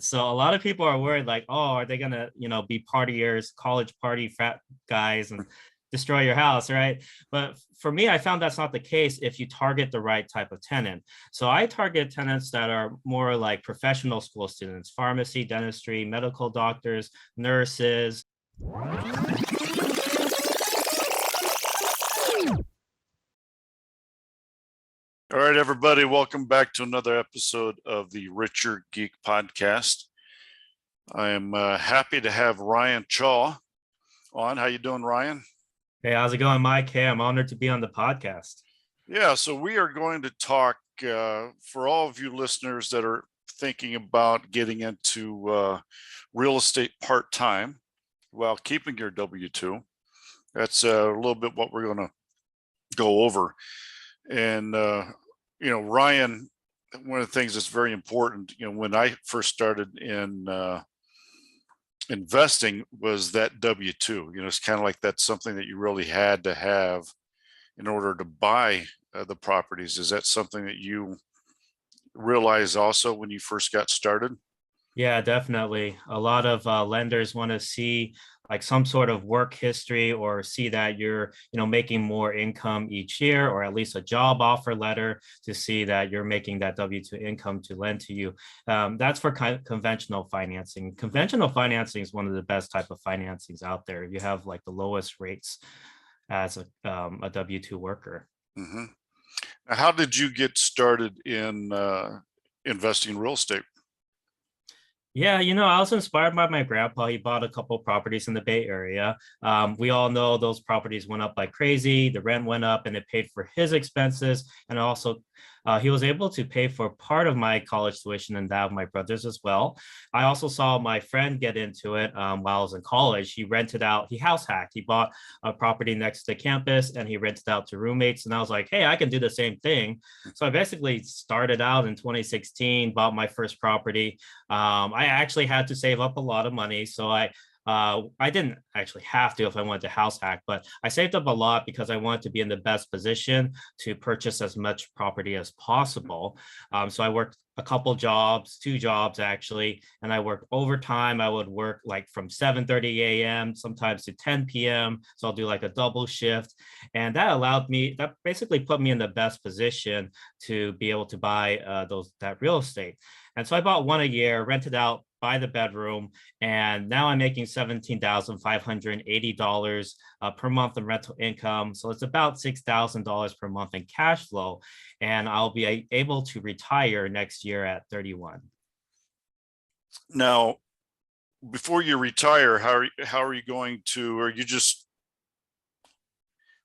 So a lot of people are worried, like, oh, are they gonna, be partiers, college party frat guys, and destroy your house, right? But for me, I found that's not the case if you target the right type of tenant. So I target tenants that are more like professional school students, pharmacy, dentistry, medical doctors, nurses. All right, everybody, welcome back to another episode of the Richard Geek Podcast. I am happy to have Ryan Chaw on. How you doing, Ryan? Hey, how's it going, Mike? Hey, I'm honored to be on the podcast. Yeah, so we are going to talk for all of you listeners that are thinking about getting into real estate part-time while keeping your W-2. That's a little bit what we're going to go over. And, Ryan, one of the things that's very important, when I first started in investing was that W-2. It's kind of like that's something that you really had to have in order to buy the properties. Is that something that you realized also when you first got started? Yeah, definitely. A lot of lenders want to see like some sort of work history or see that you're, making more income each year, or at least a job offer letter to see that you're making that W-2 income to lend to you. That's for conventional financing. Conventional financing is one of the best type of financings out there. You have like the lowest rates as a W-2 worker. Mm-hmm. Now, how did you get started in investing in real estate? Yeah, I was inspired by my grandpa. He bought a couple properties in the Bay Area. We all know those properties went up like crazy. The rent went up and it paid for his expenses. And also, he was able to pay for part of my college tuition and that of my brothers as well. I also saw my friend get into it while I was in college. He house hacked. He bought a property next to campus and he rented out to roommates. And I was like, hey, I can do the same thing. So I basically started out in 2016, bought my first property. I actually had to save up a lot of money. So I didn't actually have to if I wanted to house hack, but I saved up a lot because I wanted to be in the best position to purchase as much property as possible. So I worked a couple jobs, 2 jobs actually, and I worked overtime. I would work like from 7:30 a.m. sometimes to 10 p.m. So I'll do like a double shift. And that basically put me in the best position to be able to buy that real estate. And so I bought one a year, rented out by the bedroom, and now I'm making $17,580 per month in rental income. So it's about $6,000 per month in cash flow, and I'll be able to retire next year at 31. Now, before you retire, how are you going to, or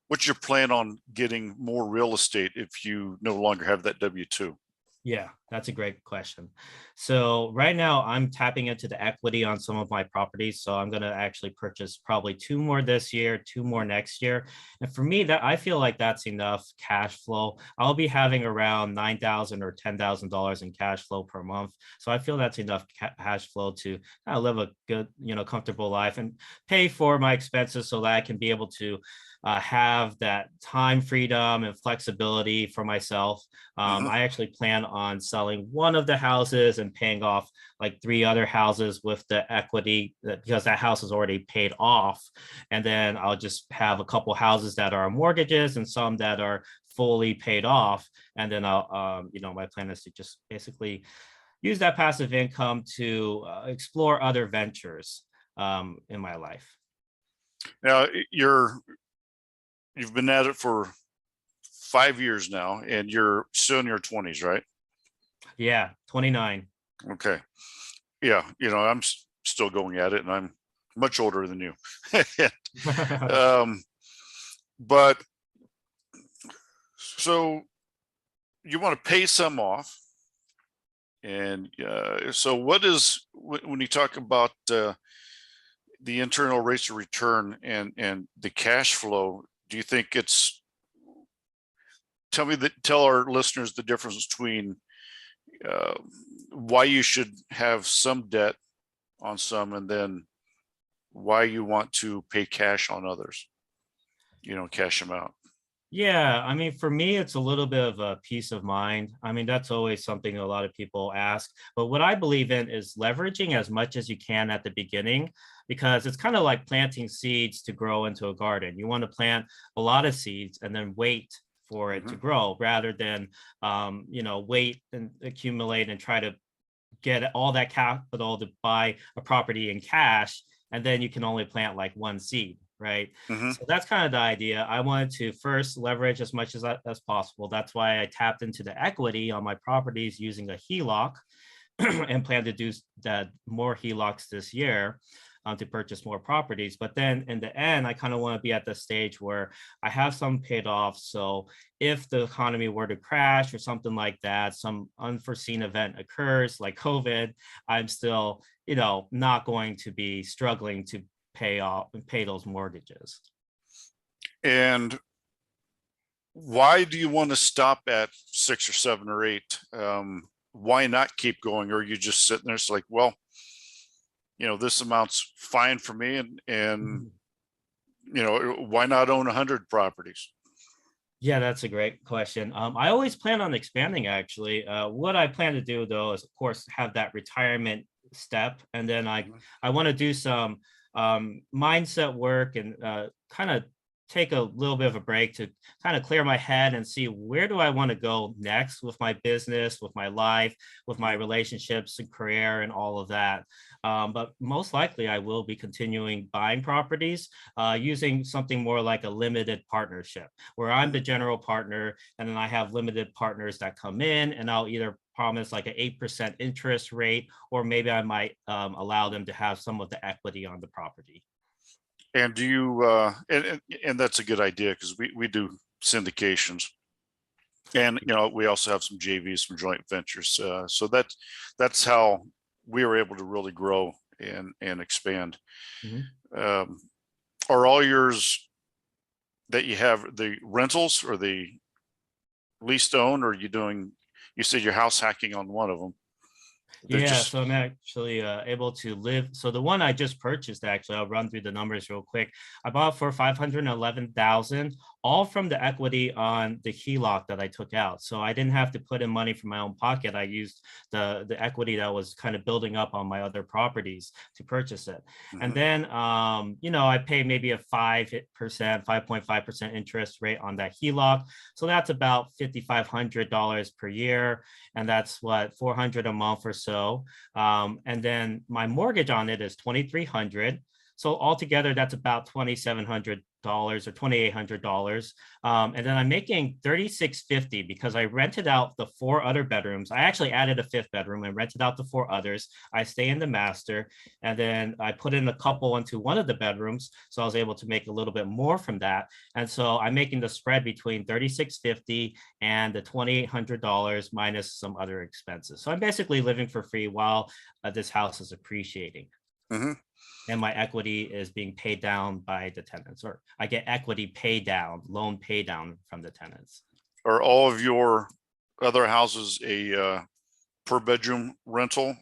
what's your plan on getting more real estate if you no longer have that W-2? Yeah, that's a great question. So right now I'm tapping into the equity on some of my properties. So I'm going to actually purchase probably 2 more this year, 2 more next year. And for me, that I feel like that's enough cash flow. I'll be having around $9,000 or $10,000 in cash flow per month. So I feel that's enough cash flow to kind of live a good, comfortable life and pay for my expenses so that I can be able to have that time freedom and flexibility for myself. I actually plan on selling one of the houses and paying off like 3 other houses with the equity because that house is already paid off. And then I'll just have a couple houses that are mortgages and some that are fully paid off. And then my plan is to just basically use that passive income to explore other ventures in my life. Now, you've been at it for 5 years now, and you're still in your 20s, right? Yeah, 29. Okay. Yeah, I'm still going at it, and I'm much older than you. But so you want to pay some off, and so when you talk about the internal rates of return and the cash flow, do you think tell our listeners the difference between why you should have some debt on some and then why you want to pay cash on others, cash them out? Yeah, I mean, for me, it's a little bit of a peace of mind. I mean, that's always something a lot of people ask. But what I believe in is leveraging as much as you can at the beginning, because it's kind of like planting seeds to grow into a garden. You want to plant a lot of seeds and then wait for it to Mhm. grow rather than, wait and accumulate and try to get all that capital to buy a property in cash, and then you can only plant like one seed, right? Mhm. So that's kind of the idea. I wanted to first leverage as much as possible. That's why I tapped into the equity on my properties using a HELOC and plan to do that more HELOCs this year, to purchase more properties. But then in the end, I kind of want to be at the stage where I have some paid off. So if the economy were to crash or something like that, some unforeseen event occurs like COVID, I'm still, not going to be struggling to pay those mortgages. And why do you want to stop at 6 or 7 or 8? Why not keep going? Or are you just sitting there, it's like, well, this amount's fine for me, and why not own 100 properties? Yeah, that's a great question. I always plan on expanding actually. What I plan to do though is of course have that retirement step, and then I Mhm. I want to do some mindset work and kind of take a little bit of a break to kind of clear my head and see where do I want to go next with my business, with my life, with my Mhm. relationships and career and all of that. But most likely I will be continuing buying properties using something more like a limited partnership where I'm the Mhm. general partner, and then I have limited partners that come in, and I'll either promise like an 8% interest rate, or maybe I might allow them to have some of the equity on the property. And do you and that's a good idea, because we do syndications, and we also have some JVs, some joint ventures. So that's how we were able to really grow and expand. Mhm. Um, are all yours that you have the rentals or the lease to own, or are you doing? You said you're house hacking on one of them. They're Yeah, just. so I'm actually able to live. So the one I just purchased, actually, I'll run through the numbers real quick. I bought for 511,000, all from the equity on the HELOC that I took out. So I didn't have to put in money from my own pocket. I used the equity that was kind of building up on my other properties to purchase it. And Mhm. then I pay maybe a 5%, 5.5% interest rate on that HELOC. So that's about $5,500 per year, and that's what 400 a month or so. And then my mortgage on it is 2,300. So altogether, that's about $2,700 or $2,800. And then I'm making 3,650 because I rented out the 4 other bedrooms. I actually added a 5th bedroom and rented out the 4 others. I stay in the master, and then I put in a couple into one of the bedrooms. So I was able to make a little bit more from that. And so I'm making the spread between 3,650 and the $2,800 minus some other expenses. So I'm basically living for free while this house is appreciating. Mhm. And my equity is being paid down by the tenants, or I get equity pay down, loan pay down from the tenants. Are all of your other houses a per bedroom rental?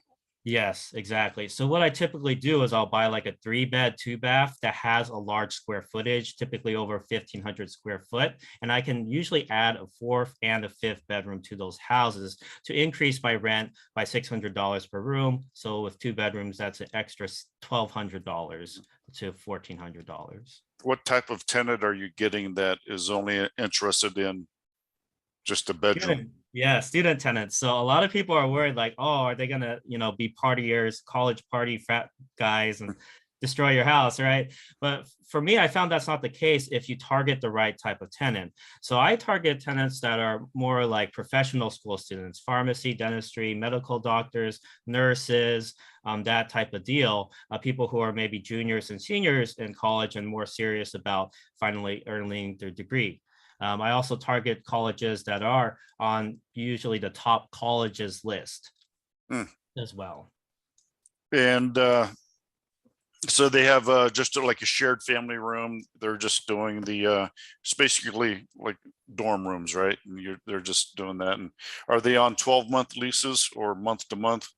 Yes, exactly. So what I typically do is I'll buy like a 3 bed, 2 bath that has a large square footage, typically over 1,500 square foot. And I can usually add a 4th and a 5th bedroom to those houses to increase my rent by $600 per room. So with 2 bedrooms, that's an extra $1,200 to $1,400. What type of tenant are you getting that is only interested in just a bedroom? Student tenants. So a lot of people are worried, like, oh, are they gonna, be partiers, college party frat guys, and destroy your house, right? But for me, I found that's not the case if you target the right type of tenant. So I target tenants that are more like professional school students, pharmacy, dentistry, medical doctors, nurses, that type of deal. People who are maybe juniors and seniors in college and more serious about finally earning their degree. I also target colleges that are on usually the top colleges list Hmm. as well. And so they have just like a shared family room. They're just doing it's basically like dorm rooms, right? And they're just doing that. And are they on 12-month leases or month to month?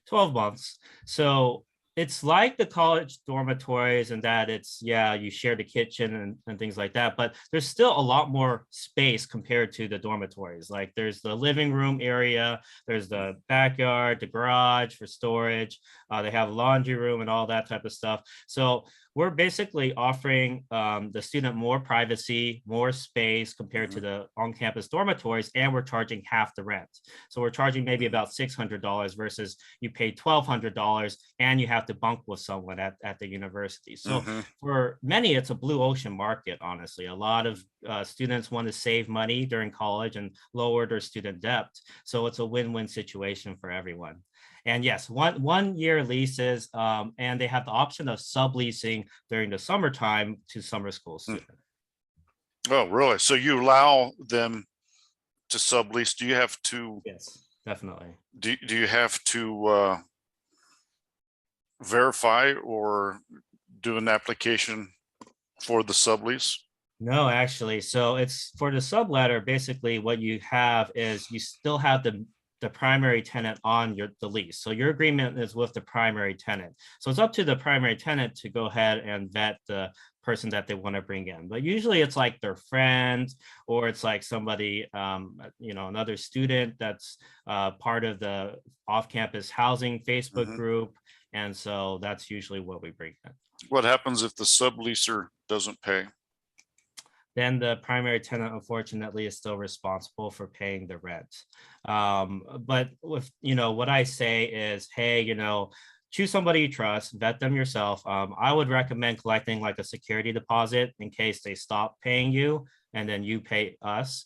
12 months. So It's like the college dormitories and that it's, yeah, you share the kitchen and things like that, but there's still a lot more space compared to the dormitories. Like there's the living room area, there's the backyard, the garage for storage, they have laundry room and all that type of stuff. So we're basically offering the student more privacy, more space compared to the on-campus dormitories, and we're charging half the rent. So we're charging maybe about $600 versus you pay $1,200 and you have to bunk with someone at the university. So for many, it's a blue ocean market, honestly. A lot of students want to save money during college and lower their student debt. So it's a win-win situation for everyone. And yes, one year leases, and they have the option of subleasing during the summertime to summer school students. Oh, really? So you allow them to sublease? Do you have to? Yes, definitely. Do you have to verify or do an application for the sublease? No, actually. So it's for the subletter, basically what you have is you still have the primary tenant on the lease. So your agreement is with the primary tenant. So it's up to the primary tenant to go ahead and vet the person that they want to bring in. But usually it's like their friend, or it's like somebody, another student that's part of the off-campus housing Facebook group. And so that's usually what we bring in. What happens if the subleaser doesn't pay? Then the primary tenant, unfortunately, is still responsible for paying the rent. But with, what I say is, hey, choose somebody you trust, vet them yourself. I would recommend collecting like a security deposit in case they stop paying you and then you pay us.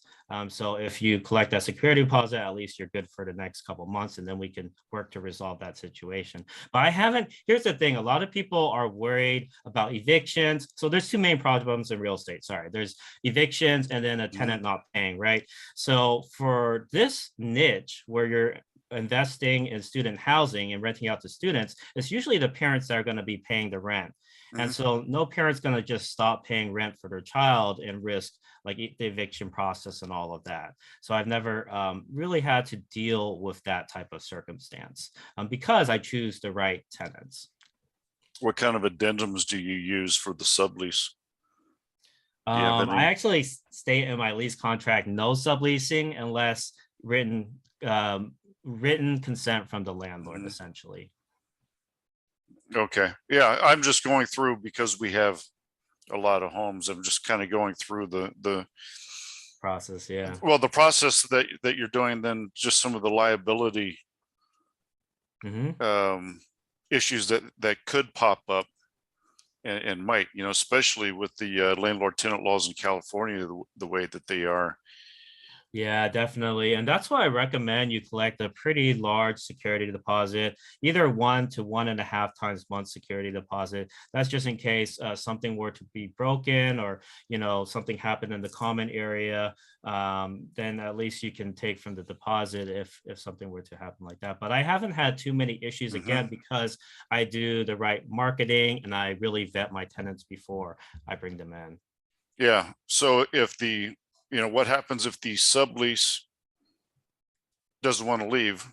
So if you collect that security deposit, at least you're good for the next couple of months, and then we can work to resolve that situation. But here's the thing, a lot of people are worried about evictions. So there's two main problems in real estate. Sorry, there's evictions and then a tenant not paying, right? So for this niche where you're investing in student housing and renting out to students, it's usually the parents that are going to be paying the rent. And so no parent's going to just stop paying rent for their child and risk like the eviction process and all of that. So I've never really had to deal with that type of circumstance because I choose the right tenants. What kind of addendums do you use for the sublease? Do you have any? I actually state in my lease contract no subleasing unless written consent from the landlord, essentially. Okay. Yeah, I'm just going through because we have a lot of homes. I'm just kind of going through the process. Yeah. Well, the process that you're doing, then just some of the liability issues that could pop up and might, especially with the landlord tenant laws in California, the way that they are. Yeah, definitely. And that's why I recommend you collect a pretty large security deposit, either 1 to 1.5 times month security deposit. That's just in case something were to be broken or, something happened in the common area. Then at least you can take from the deposit if something were to happen like that. But I haven't had too many issues again because I do the right marketing and I really vet my tenants before I bring them in. Yeah. So if what happens if the sublease doesn't want to leave?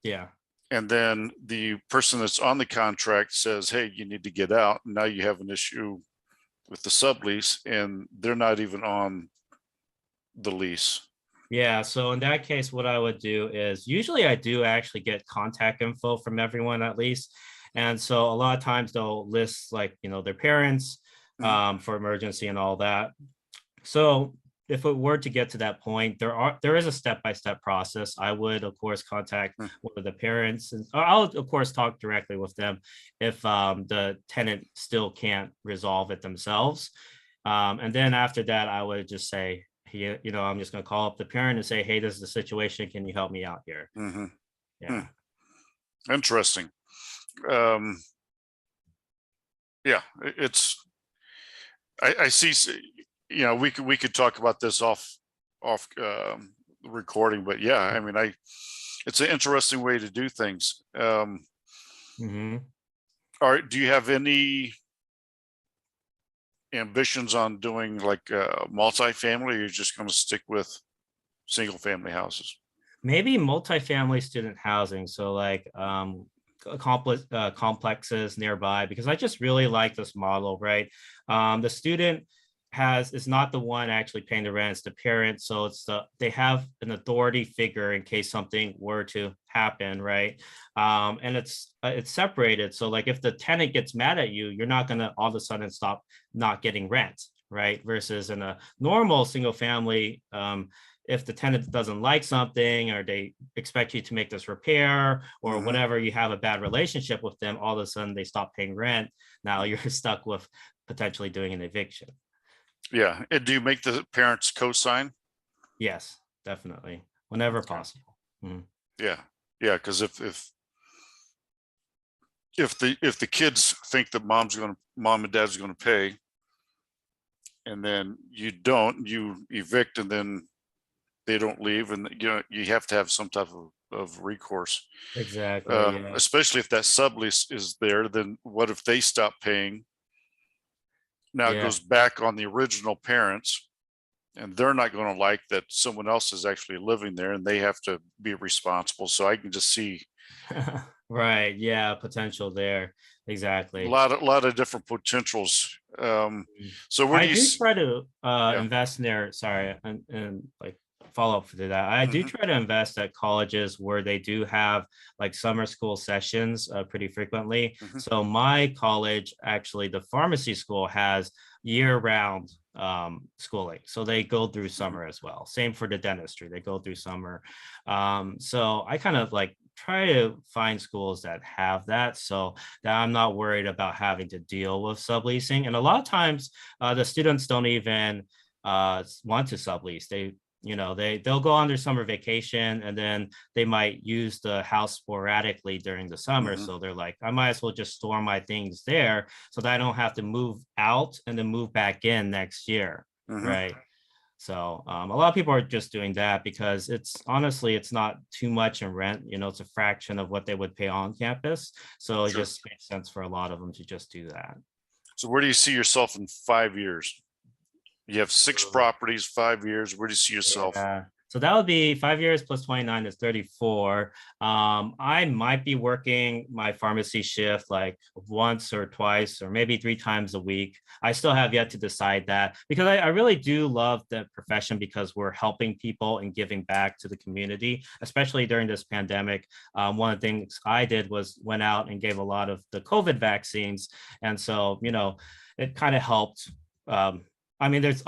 Yeah. And then the person that's on the contract says, hey, you need to get out. Now you have an issue with the sublease and they're not even on the lease. Yeah, so in that case, what I would do is usually I do actually get contact info from everyone at least. And so a lot of times they'll list like, their parents for emergency and all that. So if it were to get to that point, there is a step-by-step process. I would, of course, contact one of the parents, and I'll, of course, talk directly with them if the tenant still can't resolve it themselves. And then after that, I would just say, I'm just going to call up the parent and say, hey, this is the situation. Can you help me out here? Yeah. Interesting. Yeah, I see. We could talk about this off recording, but yeah, I mean, it's an interesting way to do things. All right, do you have any ambitions on doing like multifamily, or you're just going to stick with single family houses? Maybe multifamily student housing. So like complexes nearby, because I just really like this model, right? The student is not the one actually paying the rent, it's the parent. So they have an authority figure in case something were to happen, right? And it's separated. So like if the tenant gets mad at you, you're not gonna all of a sudden stop not getting rent, right? Versus in a normal single family, if the tenant doesn't like something or they expect you to make this repair or whatever, you have a bad relationship with them, all of a sudden they stop paying rent. Now you're stuck with potentially doing an eviction. Yeah. And do you make the parents co-sign? Yes, definitely. Whenever Okay. possible. Mm. Yeah. Yeah. Because if the kids think that mom and dad's going to pay, and then you don't, you evict, and then they don't leave, and you have to have some type of recourse. Exactly. Yeah. Especially if that sublease is there, then what if they stop paying? Now it Yeah. goes back on the original parents, and they're not going to like that someone else is actually living there, and they have to be responsible. So I can just see Right. Yeah. Potential there. a Exactly. lot of different potentials. So where do I you? do try to Yeah. invest near, sorry, and like follow up to that. I do Mhm. try to invest at colleges where they do have like summer school sessions pretty frequently. Mhm. So my college, actually, the pharmacy school has year-round schooling. So they go through summer as well. Same for the dentistry, they go through summer. So I kind of like try to find schools that have that, so that I'm not worried about having to deal with subleasing. And a lot of times, the students don't even want to sublease. They'll go on their summer vacation, and then they might use the house sporadically during the summer. Mhm. So they're like, I might as well just store my things there so that I don't have to move out and then move back in next year, Mhm. right? So a lot of people are just doing that because it's not too much in rent. It's a fraction of what they would pay on campus. So it Sure. just makes sense for a lot of them to just do that. So where do you see yourself in 5 years? You have 6 properties, 5 years. Where do you see yourself? Yeah. So that would be 5 years plus 29 is 34. I might be working my pharmacy shift like once or twice or maybe 3 times a week. I still have yet to decide that, because I really do love the profession, because we're helping people and giving back to the community, especially during this pandemic. One of the things I did was went out and gave a lot of the COVID vaccines. And so, it kind of helped. I mean, there's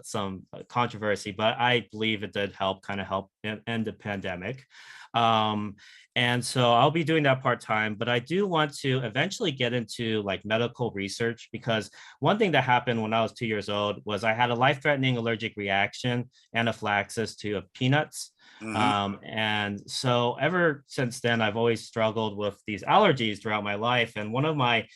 some controversy, but I believe it did kind of help end the pandemic. Um, and so I'll be doing that part time, but I do want to eventually get into like medical research, because one thing that happened when I was 2 years old was I had a life-threatening allergic reaction, anaphylaxis to peanuts. Mhm. And so ever since then, I've always struggled with these allergies throughout my life. And one of my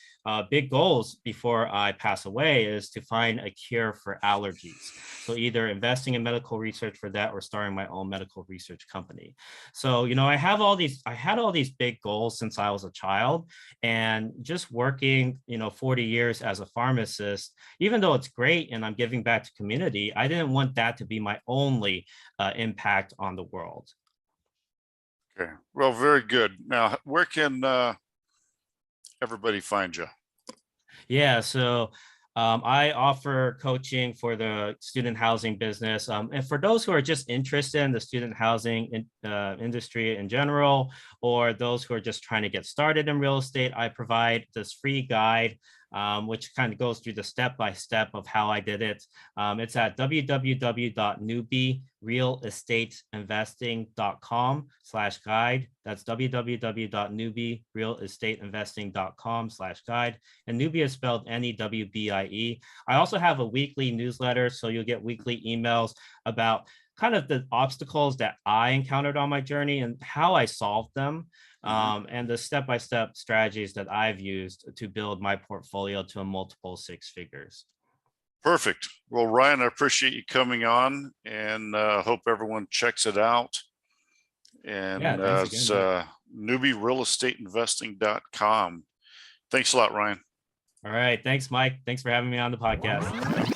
big goals before I pass away is to find a cure for allergies. So either investing in medical research for that or starting my own medical research company. So, I had all these big goals since I was a child, and just working, 40 years as a pharmacist, even though it's great and I'm giving back to community, I didn't want that to be my only impact on the world. Okay. Well, very good. Now, where can everybody find you? Yeah, so I offer coaching for the student housing business. And for those who are just interested in the student housing industry in general, or those who are just trying to get started in real estate, I provide this free guide, which kind of goes through the step-by-step of how I did it. It's at www.newbierealestateinvesting.com/guide. That's www.newbierealestateinvesting.com/guide. And Newbie is spelled NEWBIE. I also have a weekly newsletter, so you'll get weekly emails about kind of the obstacles that I encountered on my journey and how I solved them, Mhm. and the step-by-step strategies that I've used to build my portfolio to a multiple 6 figures. Perfect. Well, Ryan, I appreciate you coming on, and hope everyone checks it out. Yeah, And thanks again, it's Mike. newbierealestateinvesting.com. Thanks a lot, Ryan. All right, thanks, Mike. Thanks for having me on the podcast.